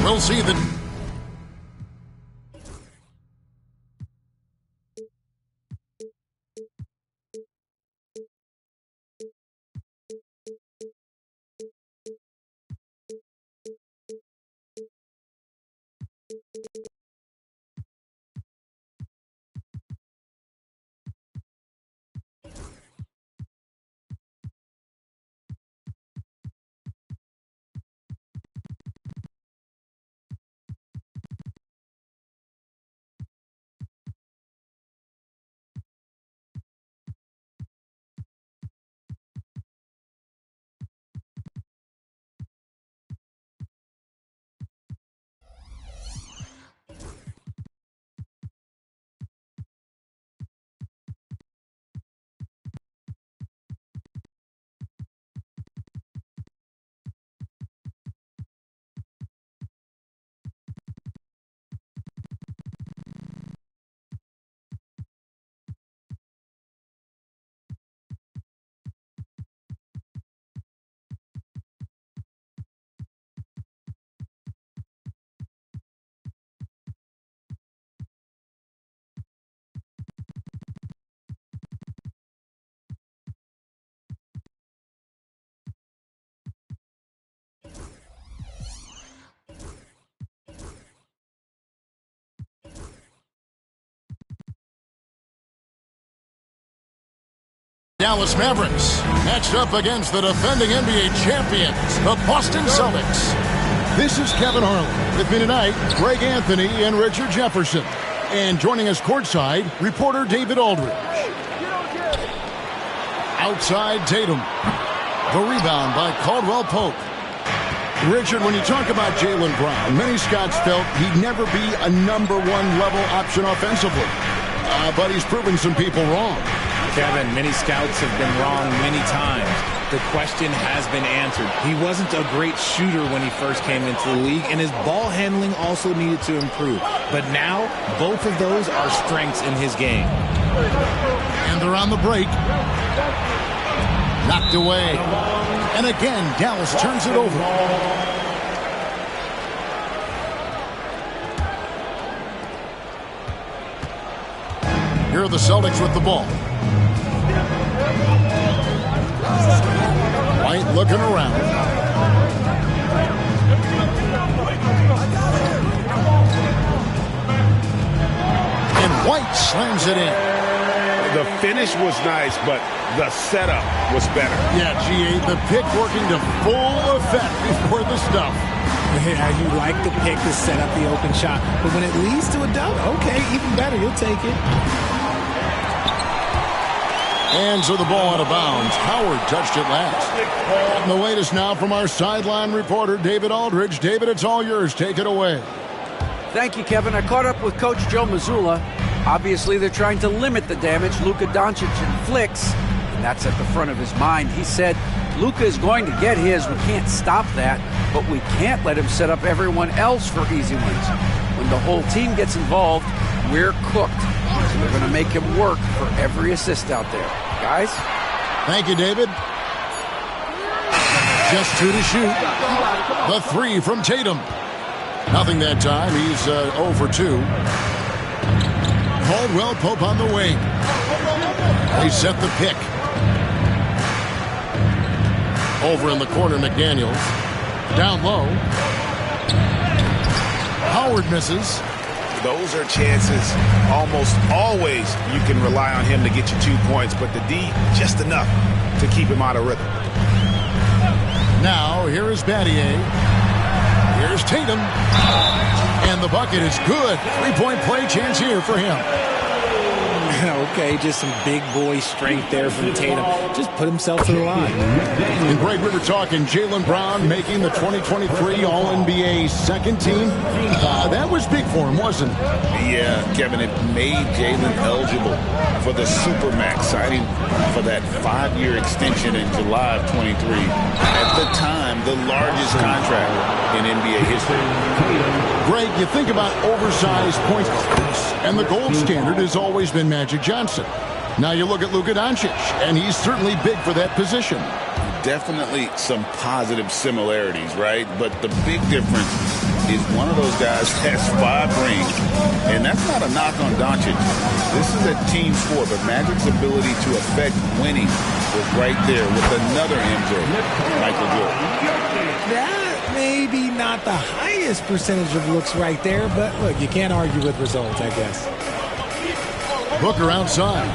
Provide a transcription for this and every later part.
We'll see the... Dallas Mavericks matched up against the defending NBA champions, the Boston Celtics. This is Kevin Harlan. With me tonight, Greg Anthony and Richard Jefferson. And joining us courtside, reporter David Aldridge. Outside Tatum. The rebound by Caldwell Pope. Richard, when you talk about Jaylen Brown, many scouts felt he'd never be a #1 level option offensively. But he's proven some people wrong. Kevin, many scouts have been wrong many times. The question has been answered. He wasn't a great shooter when he first came into the league, and his ball handling also needed to improve. But now, both of those are strengths in his game. And they're on the break. Knocked away. And again, Dallas turns it over. Here are the Celtics with the ball. White looking around. And White slams it in. The finish was nice, but the setup was better. Yeah, G.A., the pick working to full effect before the stuff. Yeah, you like the pick to set up the open shot, but when it leads to a dunk, okay, even better, you'll take it. And so the ball out of bounds. Howard touched it last. And the latest now from our sideline reporter, David Aldridge. David, it's all yours. Take it away. Thank you, Kevin. I caught up with Coach Joe Mazzulla. Obviously, they're trying to limit the damage Luka Doncic inflicts, and that's at the front of his mind. He said, Luka is going to get his. We can't stop that, but we can't let him set up everyone else for easy wins. When the whole team gets involved, we're cooked. So they're going to make him work for every assist out there. Guys? Thank you, David. Just 2 to shoot. The 3 from Tatum. Nothing that time. He's 0 for 2. Caldwell Pope on the wing. They set the pick. Over in the corner, McDaniels. Down low. Howard misses. those are chances almost always you can rely on him to get you 2 points, but the D, just enough to keep him out of rhythm. Now, here is Battier. Here's Tatum. And the bucket is good. 3-point play chance here for him. Okay, just some big boy strength there from Tatum. Just put himself to the line. And Greg, we were talking Jaylen Brown making the 2023 All-NBA second team. That was big for him, wasn't it? Yeah, Kevin, it made Jaylen eligible for the Supermax, signing for that 5-year extension in July of 23. At the time, the largest contract in NBA history. Greg, you think about oversized point guards, and the gold standard has always been Magic Johnson. Now you look at Luka Doncic, and he's certainly big for that position. Definitely some positive similarities, right? But the big difference is one of those guys has 5 rings, and that's not a knock on Doncic. This is a team sport, but Magic's ability to affect winning was right there with another MJ, Michael Jordan. That may be not the highest percentage of looks right there, but look, you can't argue with results, I guess. Booker outside.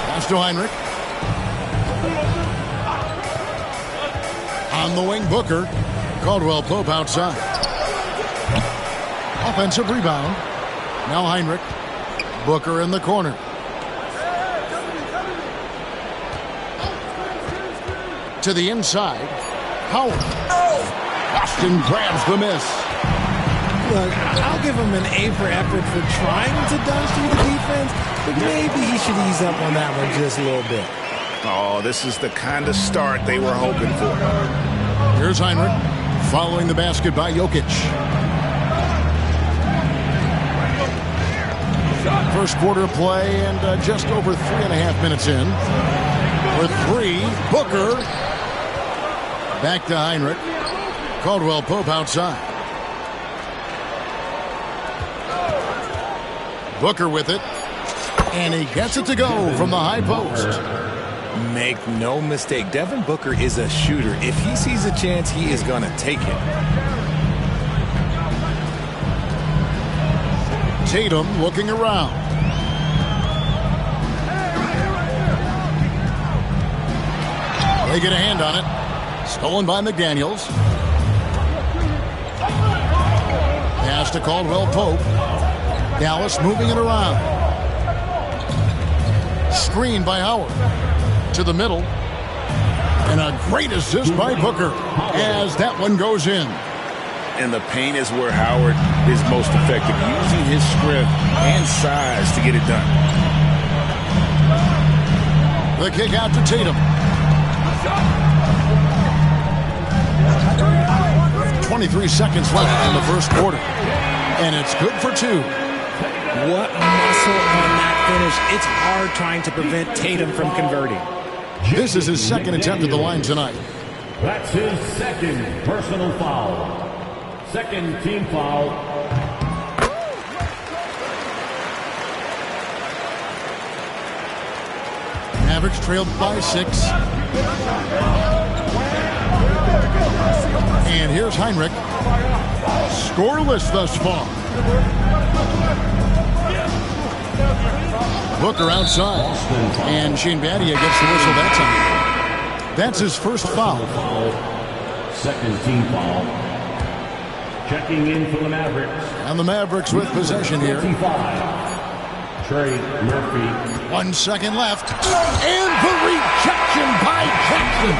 Pass to Heinrich. On the wing, Booker. Caldwell Pope outside. Offensive rebound. Now Heinrich. Booker in the corner. To the inside. Howard. Boston grabs the miss. Look, I'll give him an A for effort for trying to dodge through the defense, but maybe he should ease up on that one just a little bit. Oh, this is the kind of start they were hoping for. Here's Heinrich, following the basket by Jokic. First quarter play and just over 3.5 minutes in. With 3, Booker. Back to Heinrich. Caldwell Pope outside. Booker with it. And he gets it to go from the high post. Make no mistake, Devin Booker is a shooter. If he sees a chance, he is going to take it. Tatum looking around. They get a hand on it. Stolen by McDaniels. Pass to Caldwell Pope. Dallas moving it around. Screen by Howard. To the middle. And a great assist by Booker as that one goes in. And the paint is where Howard is most effective, using his strength and size to get it done. The kick out to Tatum. 23 seconds left in the first quarter. And it's good for 2. What muscle on that finish. It's hard trying to prevent Tatum from converting. This is his second attempt at the line tonight. That's his second personal foul. Second team foul. Mavericks trailed by 6. And here's Heinrich. Scoreless thus far. Booker outside. And Shane Battier gets the whistle that time. That's his first foul. Second team foul. Checking in for the Mavericks. And the Mavericks with possession here. 25. Trey Murphy. 1 second left. And the rejection by Jackson.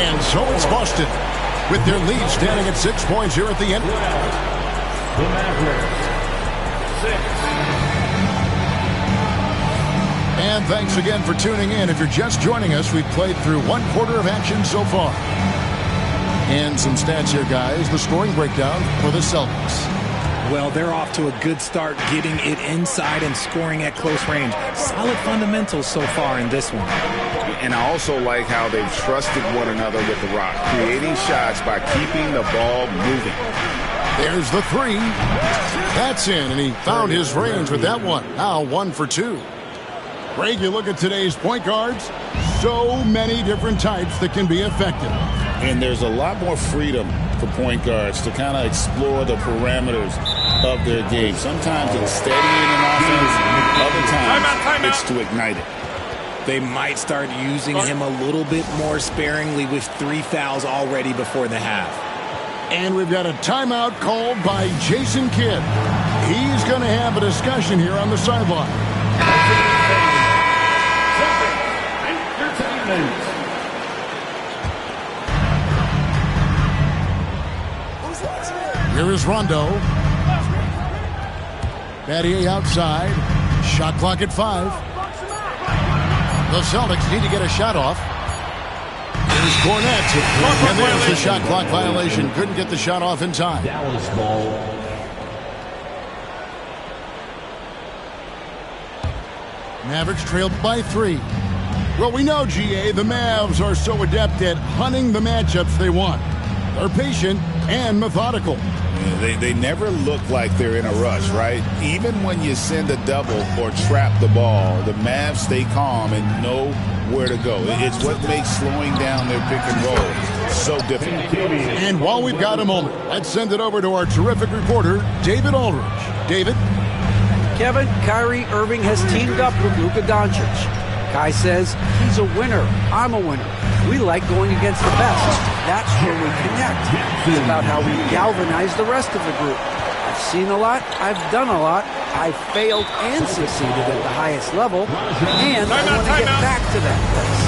And so it's Boston with their lead standing at 6 points here at the end. The Mavericks. 6. And thanks again for tuning in. If you're just joining us, we've played through 1 quarter of action so far. And some stats here, guys. The scoring breakdown for the Celtics. Well, they're off to a good start, getting it inside and scoring at close range. Solid fundamentals so far in this one. And I also like how they've trusted one another with the rock, creating shots by keeping the ball moving. There's the 3. That's in, and he found his range with that one. Now 1 for 2. Greg, you look at today's point guards, so many different types that can be effective. And there's a lot more freedom for point guards to kind of explore the parameters of their game. Sometimes it's steadying an offense. Other times it's to ignite it. They might start using him a little bit more sparingly with 3 fouls already before the half. And we've got a timeout called by Jason Kidd. He's going to have a discussion here on the sideline. Here is Rondo. Battier outside. Shot clock at 5. The Celtics need to get a shot off. Here's Cornette. And there's the shot clock violation. Couldn't get the shot off in time. Dallas ball. Mavericks trailed by 3. Well, we know, GA, the Mavs are so adept at hunting the matchups they want. They're patient and methodical. They never look like they're in a rush, right? Even when you send a double or trap the ball, the Mavs stay calm and know where to go. It's what makes slowing down their pick and roll so difficult. And while we've got a moment, let's send it over to our terrific reporter, David Aldridge. David? Kevin, Kyrie Irving has teamed up with Luka Doncic. Kai says he's a winner. I'm a winner. We like going against the best. That's where we connect. It's about how we galvanize the rest of the group. I've seen a lot. I've done a lot. I've failed and succeeded at the highest level. And I want to get back to that place.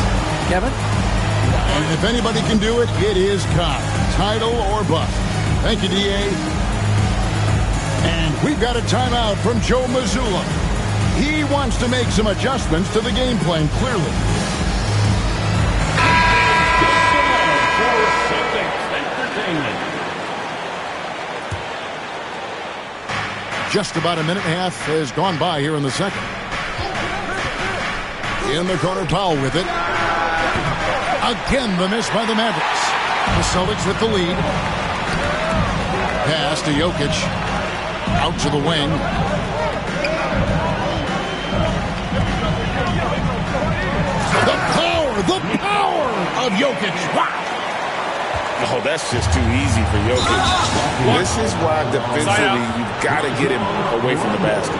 Kevin? And if anybody can do it, it is Kai. Title or bust. Thank you, DA. And we've got a timeout from Joe Mazzulla. He wants to make some adjustments to the game plan, clearly. Just about a minute and a half has gone by here in the second. In the corner, Powell with it. Again, the miss by the Mavericks. The Celtics with the lead. Pass to Jokic. Out to the wing. The power of Jokic. Wow. Oh, that's just too easy for Jokic. This is why defensively you've got to get him away from the basket.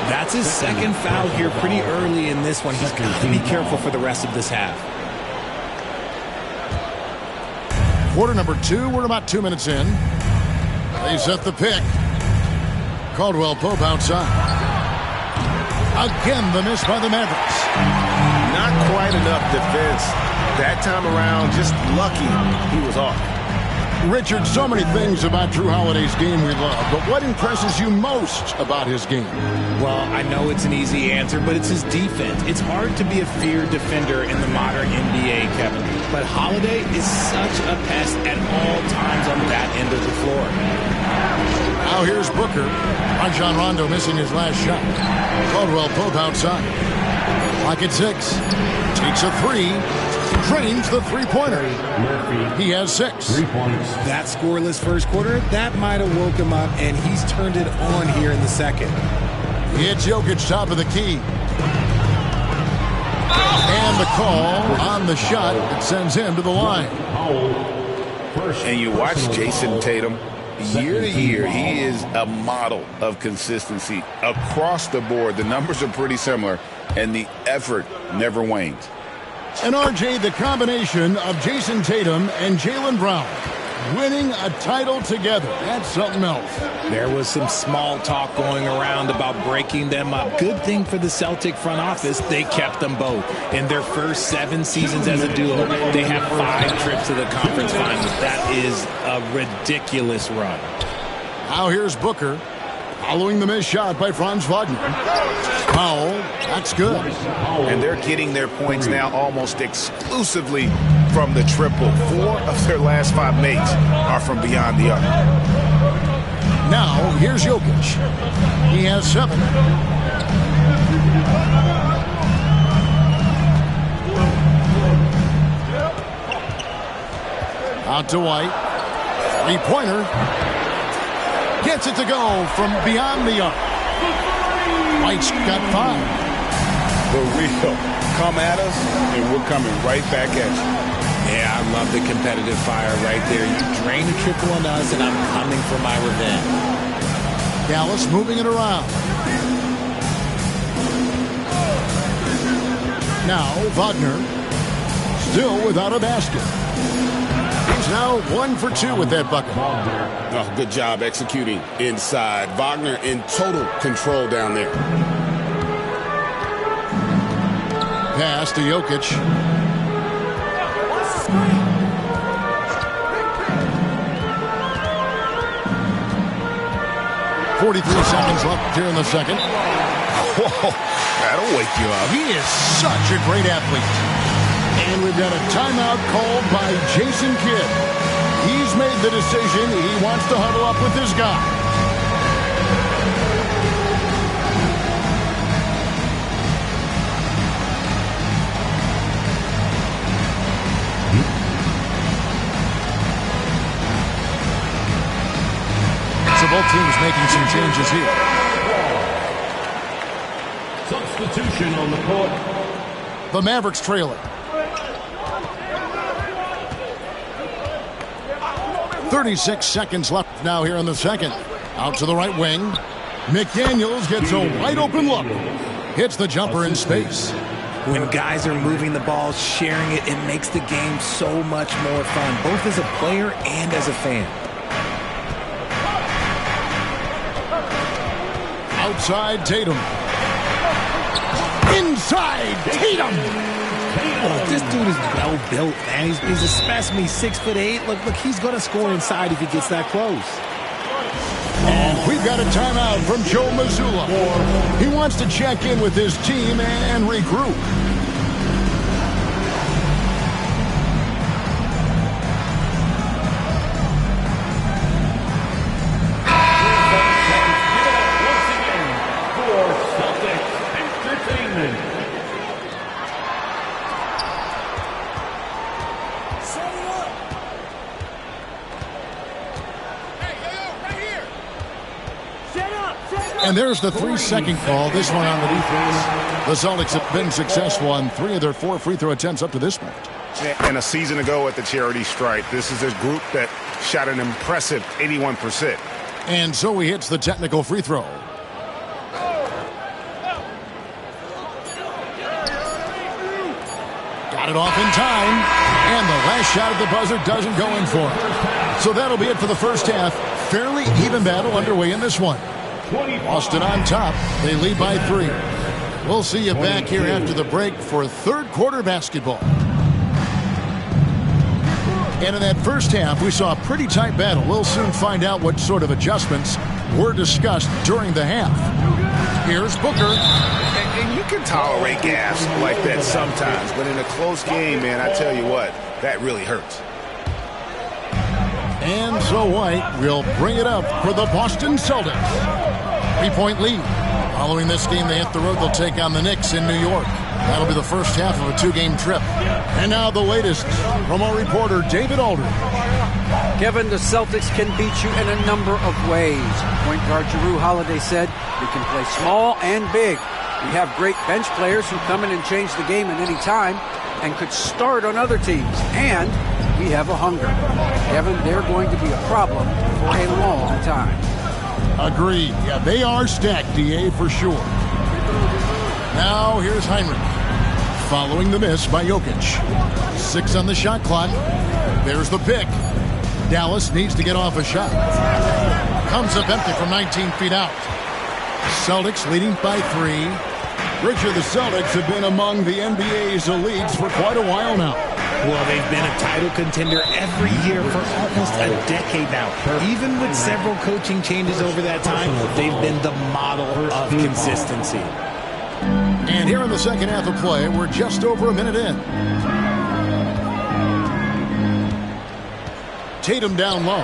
That's his second foul here pretty early in this one. He's got to be careful for the rest of this half. Quarter number 2. We're about 2 minutes in. They set the pick. Caldwell Pope outside. Again, the miss by the Mavericks. Not quite enough defense. That time around, just lucky he was off. Richard, so many things about Drew Holiday's game we love, but what impresses you most about his game? Well, I know it's an easy answer, but it's his defense. It's hard to be a feared defender in the modern NBA, Kevin. But Holiday is such a pest at all times on that end of the floor. Now here's Booker. Rajon Rondo missing his last shot. Caldwell Pope outside. Clock at 6. Takes a 3. Drains the three-pointer. He has 6. 3 points. That scoreless first quarter, that might have woke him up, and he's turned it on here in the second. It's Jokic top of the key. And the call on the shot that sends him to the line. And you watch Jason Tatum. Year to year, he is a model of consistency across the board. The numbers are pretty similar, and the effort never wanes. And RJ, the combination of Jason Tatum and Jaylen Brown winning a title together. That's something else. There was some small talk going around about breaking them up. Good thing for the Celtic front office, they kept them both. In their first 7 seasons as a duo, they have 5 trips to the conference finals. That is a ridiculous run. Now here's Booker. Following the missed shot by Franz Wagner. Powell, that's good. And they're getting their points now almost exclusively from the triple. 4 of their last 5 makes are from beyond the arc. Now, here's Jokic. He has 7. Out to White. 3-pointer. Gets it to go from beyond the arc. White's got 5. For real. Come at us, and we're coming right back at you. Yeah, I love the competitive fire right there. You drain a triple on us, and I'm coming for my revenge. Dallas moving it around. Now Wagner still without a basket. He's now 1 for 2 with that bucket. Oh, good job executing inside. Wagner in total control down there. Pass to Jokic. 43 seconds left here in the second. Whoa, that'll wake you up. He is such a great athlete. And we've got a timeout called by Jason Kidd. He's made the decision. He wants to huddle up with his guy. So both teams making some changes here. Substitution on the court. The Mavericks trailing. 36 seconds left now here in the second. Out to the right wing. McDaniels gets a wide open look. Hits the jumper in space. When guys are moving the ball, sharing it, it makes the game so much more fun, both as a player and as a fan. Outside Tatum. Inside Tatum. Oh, this dude is well built, man. He's a specimen. He's 6'8". Look, he's going to score inside if he gets that close. And we've got a timeout from Joe Mazzulla. He wants to check in with his team and regroup. And there's the 3-second call. This one on the defense. The Celtics have been successful on 3 of their 4 free throw attempts up to this point. And a season ago at the charity stripe, this is a group that shot an impressive 81%. And so he hits the technical free throw. Got it off in time. And the last shot at the buzzer doesn't go in for it. So that'll be it for the first half. Fairly even battle underway in this one. Boston on top. They lead by 3. We'll see you back here after the break for third quarter basketball. And in that first half, we saw a pretty tight battle. We'll soon find out what sort of adjustments were discussed during the half. Here's Booker. And you can tolerate gaffes like that sometimes, but in a close game, man, I tell you what, that really hurts. And so White will bring it up for the Boston Celtics. 3-point lead. Following this game, they hit the road. They'll take on the Knicks in New York. That'll be the first half of a 2-game trip. And now the latest from our reporter, David Aldridge. Kevin, the Celtics can beat you in a number of ways. Point guard Jrue Holiday said, we can play small and big. We have great bench players who come in and change the game at any time and could start on other teams. And we have a hunger. Kevin, they're going to be a problem for a long time. Agreed. Yeah, they are stacked, DA, for sure. Now here's Heinrich. Following the miss by Jokic. 6 on the shot clock. There's the pick. Dallas needs to get off a shot. Comes up empty from 19 feet out. Celtics leading by 3. Richard, the Celtics have been among the NBA's elites for quite a while now. Well, they've been a title contender every year for almost a decade now. Even with several coaching changes over that time, they've been the model of consistency. And here in the second half of play, we're just over a minute in. Tatum down low.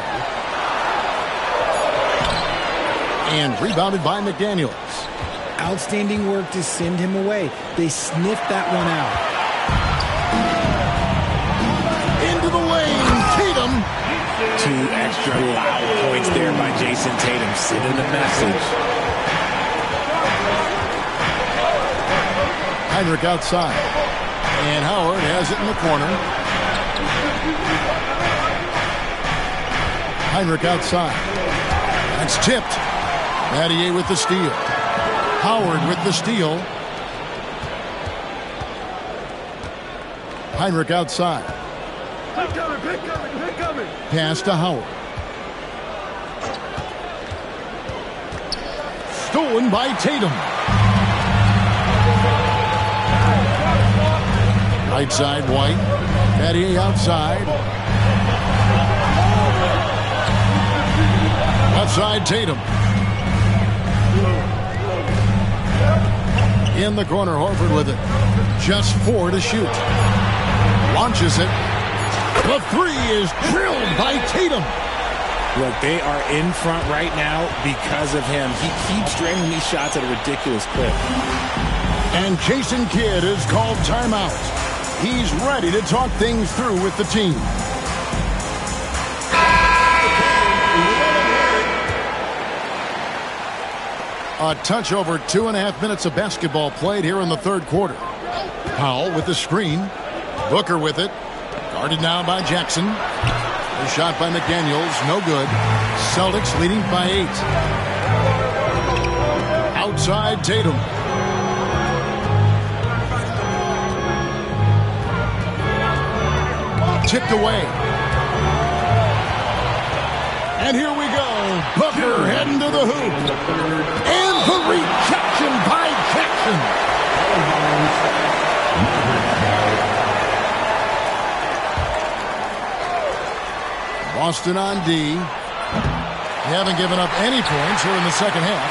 And rebounded by McDaniels. Outstanding work to send him away. They sniffed that one out. Into the lane, Tatum. 2 extra loud points there by Jason Tatum, sending a message. Heinrich outside. And Howard has it in the corner. Heinrich outside. That's tipped. Battier with the steal. Howard with the steal. Heinrich outside. Pass to Howard. Stolen by Tatum. Right side, White. Battier outside. Left side, Tatum. In the corner, Horford with it. Just 4 to shoot. Launches it. The three is drilled by Tatum. Look, they are in front right now because of him. He keeps draining these shots at a ridiculous clip. And Jason Kidd is called timeout. He's ready to talk things through with the team. A touch over 2.5 minutes of basketball played here in the third quarter. Powell with the screen. Booker with it. Guarded now by Jackson. The shot by McDaniels, no good. Celtics leading by 8. Outside Tatum. Tipped away. And here we go. Booker heading to the hoop. And the rejection by Jackson. Boston on D. They haven't given up any points here in the second half.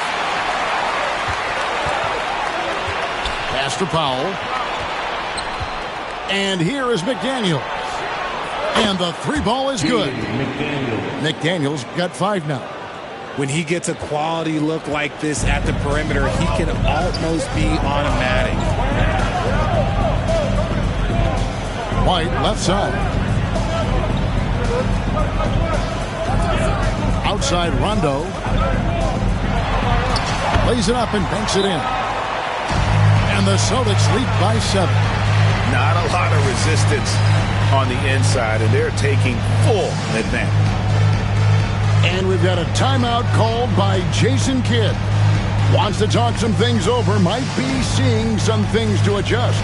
Pass to Powell. And here is McDaniels. And the three ball is good. McDaniels got 5 now. When he gets a quality look like this at the perimeter, he can almost be automatic. White left side. Outside Rondo. Lays it up and banks it in. And the Celtics lead by 7. Not a lot of resistance on the inside, and they're taking full advantage. And we've got a timeout called by Jason Kidd. Wants to talk some things over. Might be seeing some things to adjust.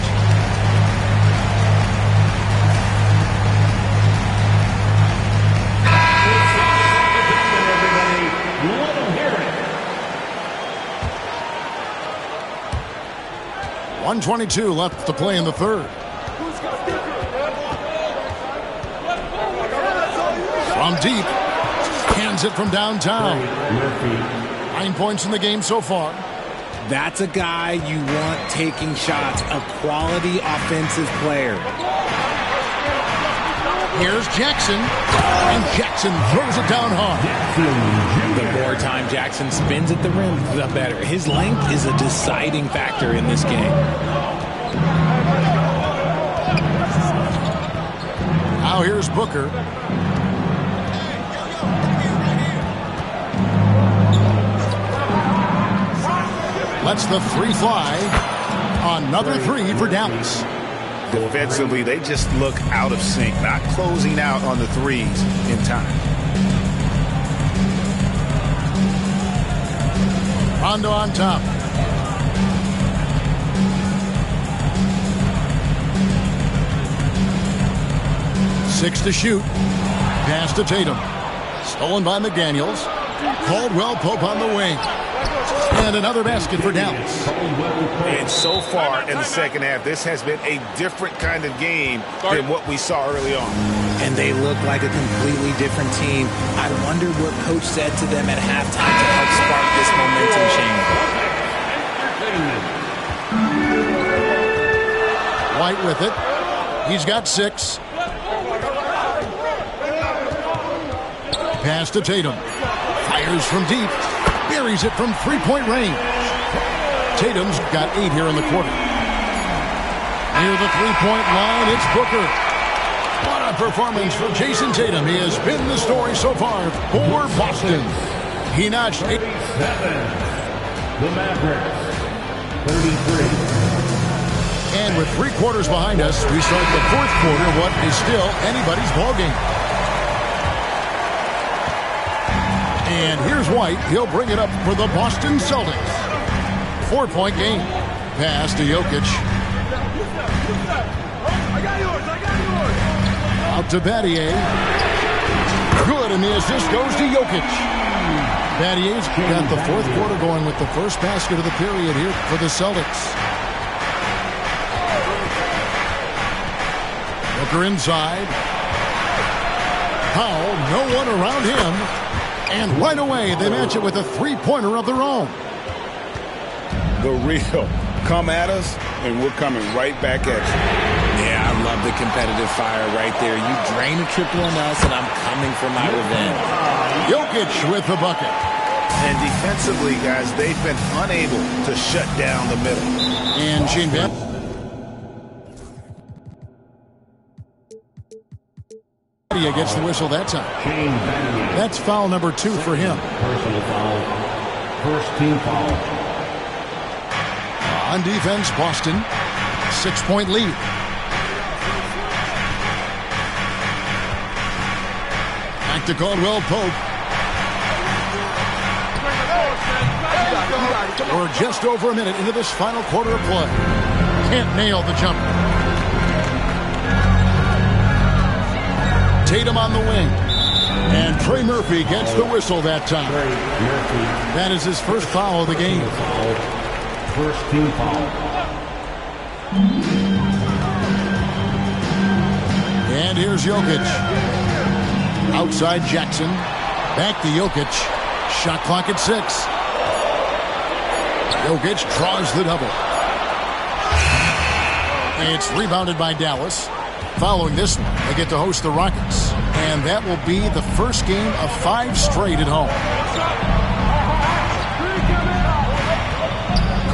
.122 left to play in the third. From deep. Hands it from downtown. 9 points in the game so far. That's a guy you want taking shots. A quality offensive player. Here's Jackson. And Jackson throws it down hard. The more time Jackson spins at the rim, the better. His length is a deciding factor in this game. Now here's Booker. Lets the three fly. Another 3 for Dallas. Defensively, they just look out of sync, not closing out on the threes in time. Rondo on top. Six to shoot. Pass to Tatum. Stolen by McDaniels. Caldwell Pope on the wing. And another basket for Dallas. And so far in the second half, this has been a different kind of game than what we saw early on. And they look like a completely different team. I wonder what coach said to them at halftime to help spark this momentum change. White with it. He's got 6. Pass to Tatum. Fires from deep. Buries it from three-point range. Tatum's got 8 here in the quarter. Near the three-point line, it's Booker. What a performance from Jason Tatum. He has been the story so far for Boston. He notched 8. The Mavericks, 33. And with 3 quarters behind us, we start the 4th quarter, what is still anybody's ballgame. And here's White. He'll bring it up for the Boston Celtics. 4-point game. Pass to Jokic. Out to Battier. Good, and the assist goes to Jokic. Battier's got the 4th quarter going with the first basket of the period here for the Celtics. Booker inside. Powell, no one around him. And right away, they match it with a 3-pointer of their own. The real. Come at us, and we're coming right back at you. Yeah, I love the competitive fire right there. You drain a triple on us, and I'm coming for my revenge. Jokic with the bucket. And defensively, guys, they've been unable to shut down the middle. And Shane Bell. Gets the whistle that time. That's foul number 2 for him. Personal foul. First team foul. On defense, Boston. 6-point lead. Back to Caldwell Pope. We're just over a minute into this final quarter of play. Can't nail the jumper. Tatum on the wing. And Trey Murphy gets the whistle that time. That is his first foul of the game. First team foul. And here's Jokic. Outside Jackson. Back to Jokic. Shot clock at 6. Jokic draws the double. And it's rebounded by Dallas. Following this one, they get to host the Rockets. And that will be the first game of 5 straight at home.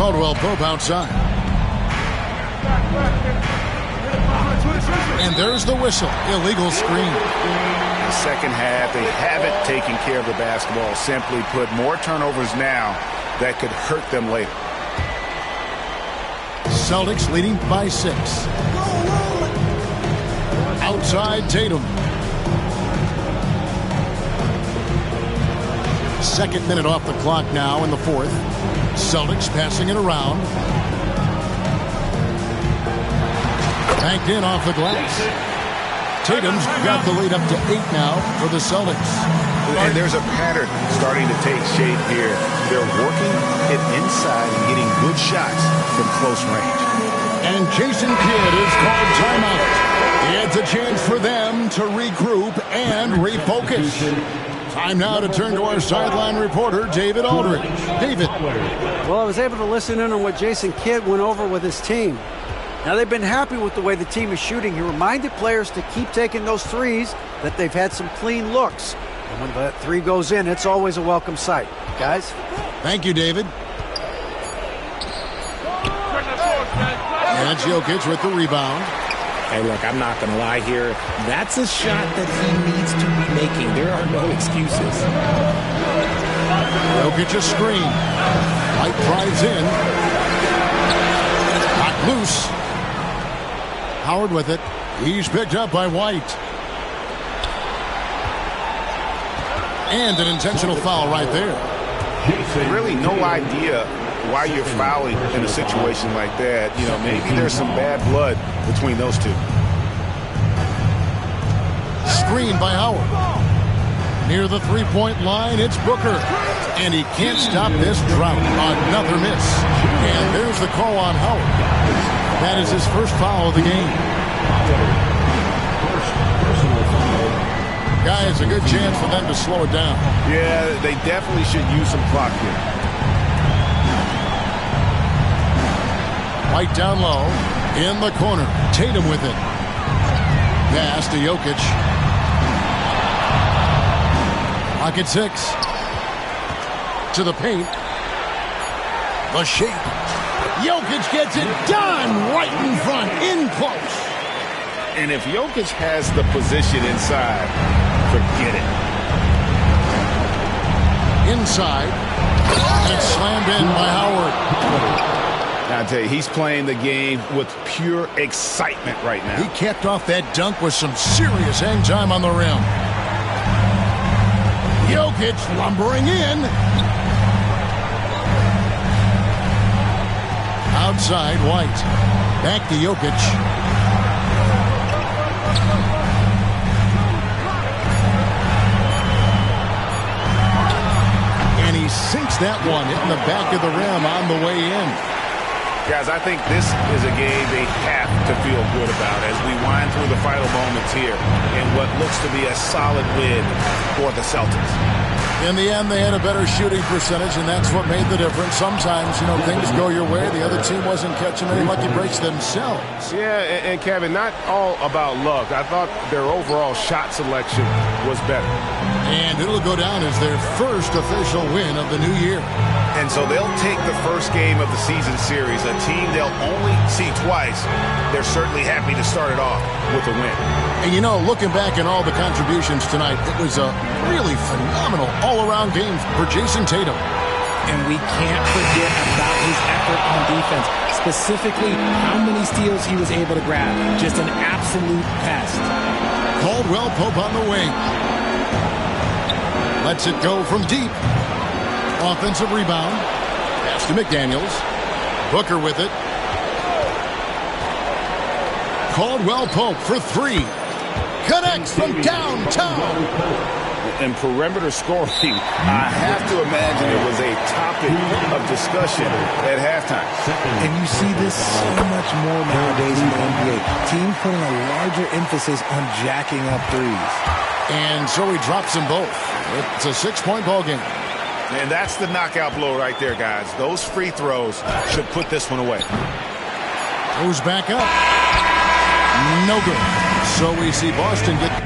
Caldwell Pope outside. And there's the whistle. Illegal screen. The second half, they haven't taken care of the basketball. Simply put, more turnovers now that could hurt them later. Celtics leading by 6. Outside Tatum. Second minute off the clock now in the 4th. Celtics passing it around. Banked in off the glass. Tatum's got the lead up to 8 now for the Celtics. And there's a pattern starting to take shape here. They're working it inside and getting good shots from close range. And Jason Kidd is called timeout. It's a chance for them to regroup and refocus. Time now to turn to our sideline reporter, David Aldridge. David. Well, I was able to listen in on what Jason Kidd went over with his team. Now, they've been happy with the way the team is shooting. He reminded players to keep taking those threes, that they've had some clean looks. And when that 3 goes in, it's always a welcome sight. Guys? Thank you, David. And it's Jokic with the rebound. Hey, look, I'm not going to lie here. That's a shot that he needs to be making. There are no excuses. Jokic a screen. White drives in. Not loose. Howard with it. He's picked up by White. And an intentional foul right there. Really no idea why you're fouling in a situation like that. You know, maybe there's some bad blood between those two. Screen by Howard. Near the 3-point line, it's Booker. And he can't stop this drought. Another miss. And there's the call on Howard. That is his first foul of the game. Guys, a good chance for them to slow it down. Yeah, they definitely should use some clock here. White down low. In the corner. Tatum with it. Pass to Jokic. Pocket 6. To the paint. The shape. Jokic gets it done right in front. In close. And if Jokic has the position inside, forget it. Inside. And it's slammed in by Howard. I tell you, he's playing the game with pure excitement right now. He capped off that dunk with some serious hang time on the rim. Jokic lumbering in. Outside, White. Back to Jokic. And he sinks that one, hitting the back of the rim on the way in. Guys, I think this is a game they have to feel good about as we wind through the final moments here in what looks to be a solid win for the Celtics. In the end, they had a better shooting percentage, and that's what made the difference. Sometimes, things go your way. The other team wasn't catching any lucky breaks themselves. Yeah, and Kevin, not all about luck. I thought their overall shot selection was better. And it'll go down as their first official win of the new year. And so they'll take the first game of the season series, a team they'll only see twice. They're certainly happy to start it off with a win. And looking back at all the contributions tonight, it was a really phenomenal all-around game for Jason Tatum. And we can't forget about his effort on defense, specifically how many steals he was able to grab. Just an absolute pest. Caldwell Pope on the wing. Lets it go from deep. Offensive rebound. Pass to McDaniels. Booker with it. Caldwell Pope for three. Connects from downtown. And perimeter scoring, I have to imagine it was a topic of discussion at halftime. And you see this so much more nowadays in the NBA. Teams putting a larger emphasis on jacking up threes. And so he drops them both. It's a 6-point ball game. And that's the knockout blow right there, guys. Those free throws should put this one away. Goes back up. No good. So we see Boston get